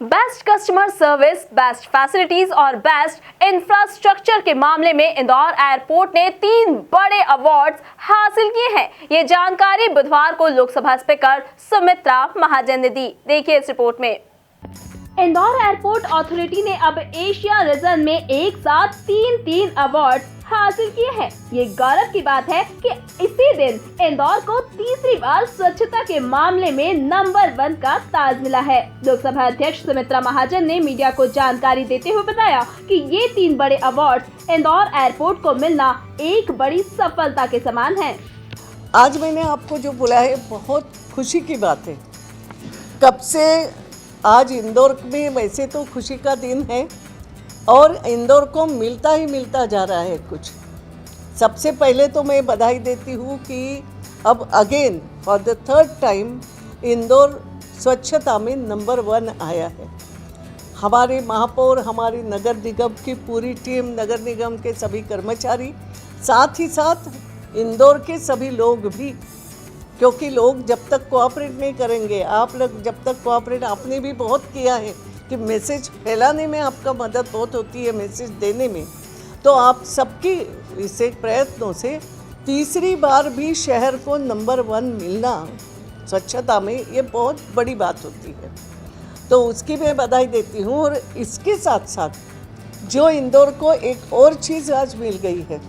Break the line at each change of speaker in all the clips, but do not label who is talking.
Best customer service, best facilities और best infrastructure के मामले में इंदौर एयरपोर्ट ने 3 बड़े अवार्ड्स हासिल किए हैं। ये जानकारी बुधवार को लोकसभा स्पीकर सुमित्रा महाजन ने दी। देखिए इस रिपोर्ट में। इंदौर एयरपोर्ट अथॉरिटी ने अब एशिया रीजन में एक साथ 3 अवार्ड हासिल किए हैं। ये गौरव की बात है कि इसी दिन इंदौर को तीसरी बार स्वच्छता के मामले में नंबर 1 का ताज मिला है। लोकसभा अध्यक्ष सुमित्रा महाजन ने मीडिया को जानकारी देते हुए बताया कि ये 3 बड़े अवार्ड इंदौर एयरपोर्ट को मिलना एक बड़ी सफलता के समान है।
आज मैंने आपको जो बुलाया है बहुत खुशी की बात है। कब से आज इंदौर में वैसे तो खुशी का दिन है और इंदौर को मिलता जा रहा है कुछ। सबसे पहले तो मैं बधाई देती हूँ कि अब again for the 3rd time Indore स्वच्छता में नंबर 1 आया है। हमारे महापौर, हमारी नगर निगम की पूरी टीम, नगर निगम के सभी कर्मचारी, साथ ही साथ इंदौर के सभी लोग भी, क्योंकि लोग जब तक कोऑपरेट नहीं करेंगे, आप लोग जब तक कोऑपरेट, आपने भी बहुत किया है कि मैसेज फैलाने में आपका मदद बहुत होती है, मैसेज देने में, तो आप सबकी इसे प्रयत्नों से तीसरी बार भी शहर को नंबर 1 मिलना स्वच्छता में, ये बहुत बड़ी बात होती है। तो उसकी मैं बधाई देती हूँ। और इसके साथ साथ जो इंदौर को एक और चीज़ आज मिल गई है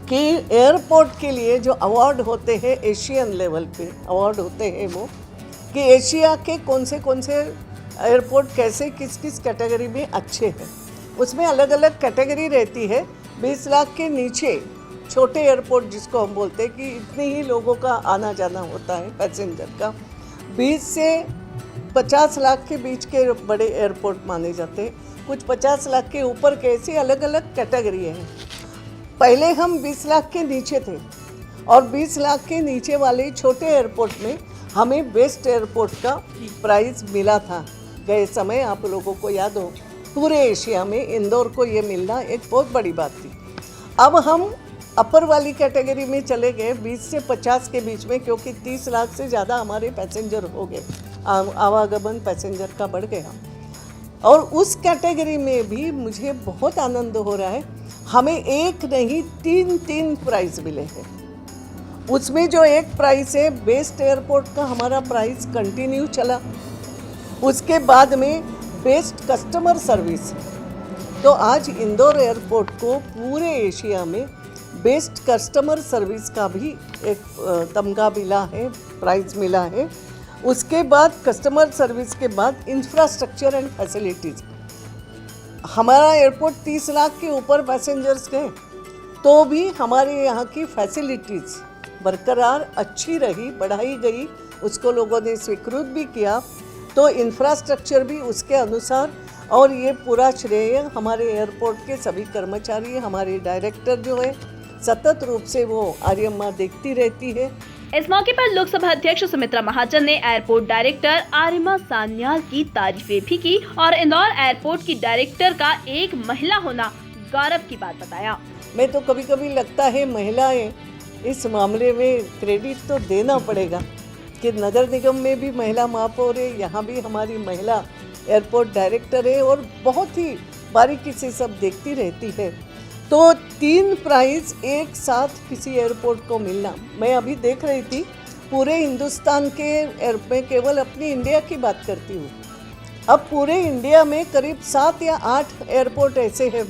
कि एयरपोर्ट के लिए जो अवार्ड होते हैं, एशियन लेवल पे अवार्ड होते हैं, वो कि एशिया के कौन से एयरपोर्ट कैसे किस कैटेगरी में अच्छे हैं, उसमें अलग अलग कैटेगरी रहती है। 20 लाख के नीचे छोटे एयरपोर्ट जिसको हम बोलते हैं कि इतने ही लोगों का आना जाना होता है पैसेंजर का, 20 से 50 लाख के बीच के बड़े एयरपोर्ट माने जाते हैं, कुछ 50 लाख के ऊपर के, ऐसी अलग अलग कैटेगरी हैं। पहले हम 20 लाख के नीचे थे और 20 लाख के नीचे वाले छोटे एयरपोर्ट में हमें बेस्ट एयरपोर्ट का प्राइज़ मिला था। गए समय आप लोगों को याद हो, पूरे एशिया में इंदौर को ये मिलना एक बहुत बड़ी बात थी। अब हम अपर वाली कैटेगरी में चले गए 20 से 50 के बीच में, क्योंकि 30 लाख से ज़्यादा हमारे पैसेंजर हो गए, आवागमन पैसेंजर का बढ़ गया। और उस कैटेगरी में भी मुझे बहुत आनंद हो रहा है। हमें एक नहीं 3 प्राइज़ मिले हैं। उसमें जो एक प्राइज़ है बेस्ट एयरपोर्ट का, हमारा प्राइज़ कंटिन्यू चला। उसके बाद में बेस्ट कस्टमर सर्विस, तो आज इंदौर एयरपोर्ट को पूरे एशिया में बेस्ट कस्टमर सर्विस का भी एक तमगा मिला है, प्राइज़ मिला है। उसके बाद कस्टमर सर्विस के बाद इंफ्रास्ट्रक्चर एंड फैसिलिटीज़, हमारा एयरपोर्ट 30 लाख के ऊपर पैसेंजर्स गए तो भी हमारे यहाँ की फैसिलिटीज़ बरकरार अच्छी रही, बढ़ाई गई, उसको लोगों ने स्वीकृत भी किया। तो इंफ्रास्ट्रक्चर भी उसके अनुसार, और ये पूरा श्रेय हमारे एयरपोर्ट के सभी कर्मचारी, हमारे डायरेक्टर जो है सतत रूप से वो आर्यम्मा देखती रहती है।
इस मौके पर लोकसभा अध्यक्ष सुमित्रा महाजन ने एयरपोर्ट डायरेक्टर आर्यम्मा सान्याल की तारीफें भी की और इंदौर एयरपोर्ट की डायरेक्टर का एक महिला होना गौरव की बात बताया।
मैं तो कभी कभी लगता है महिलाएं इस मामले में क्रेडिट तो देना पड़ेगा कि नगर निगम में भी महिला महापौर है, यहाँ भी हमारी महिला एयरपोर्ट डायरेक्टर है और बहुत ही बारीकी से सब देखती रहती है। तो 3 प्राइज़ एक साथ किसी एयरपोर्ट को मिलना, मैं अभी देख रही थी पूरे हिंदुस्तान के में, केवल अपनी इंडिया की बात करती हूँ, अब पूरे इंडिया में करीब 7 या 8 एयरपोर्ट ऐसे हैं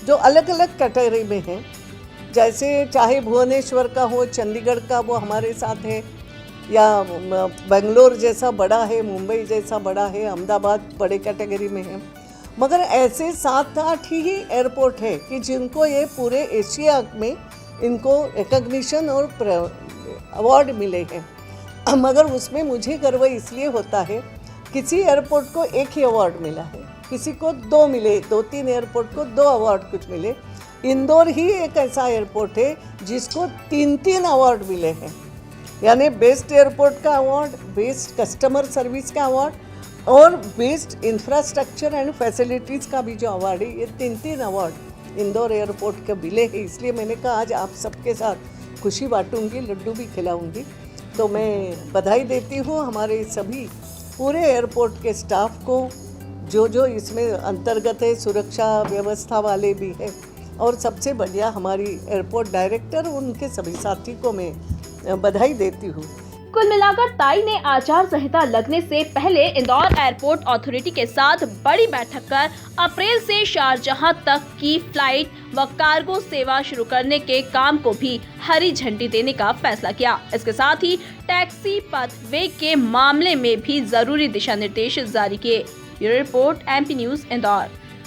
जो अलग अलग कैटेगरी में हैं। जैसे चाहे भुवनेश्वर का हो, चंडीगढ़ का वो हमारे साथ है, या बेंगलोर जैसा बड़ा है, मुंबई जैसा बड़ा है, अहमदाबाद बड़े कैटेगरी में है। मगर ऐसे 7-8 ही एयरपोर्ट है कि जिनको ये पूरे एशिया में इनको रिकग्निशन और अवार्ड मिले हैं। मगर उसमें मुझे गर्व इसलिए होता है, किसी एयरपोर्ट को एक ही अवार्ड मिला है, किसी को 2 मिले, 2-3 एयरपोर्ट को 2 अवार्ड कुछ मिले। इंदौर ही एक ऐसा एयरपोर्ट है जिसको 3 अवार्ड मिले हैं, यानी बेस्ट एयरपोर्ट का अवार्ड, बेस्ट कस्टमर सर्विस का अवार्ड और बेस्ट इंफ्रास्ट्रक्चर एंड फैसिलिटीज़ का भी जो अवार्ड है, ये 3 अवार्ड इंदौर एयरपोर्ट के मिले हैं। इसलिए मैंने कहा आज आप सबके साथ खुशी बांटूंगी, लड्डू भी खिलाऊंगी। तो मैं बधाई देती हूँ हमारे सभी पूरे एयरपोर्ट के स्टाफ को, जो इसमें अंतर्गत है, सुरक्षा व्यवस्था वाले भी हैं, और सबसे बढ़िया हमारी एयरपोर्ट डायरेक्टर, उनके सभी साथी को मैं बधाई देती हूँ।
कुल मिलाकर ताई ने आचार संहिता लगने से पहले इंदौर एयरपोर्ट अथॉरिटी के साथ बड़ी बैठक कर अप्रैल से शारजहां तक की फ्लाइट व कार्गो सेवा शुरू करने के काम को भी हरी झंडी देने का फैसला किया। इसके साथ ही टैक्सी पथवे के मामले में भी जरूरी दिशा निर्देश जारी किए। Bureau report, MP news, Indore.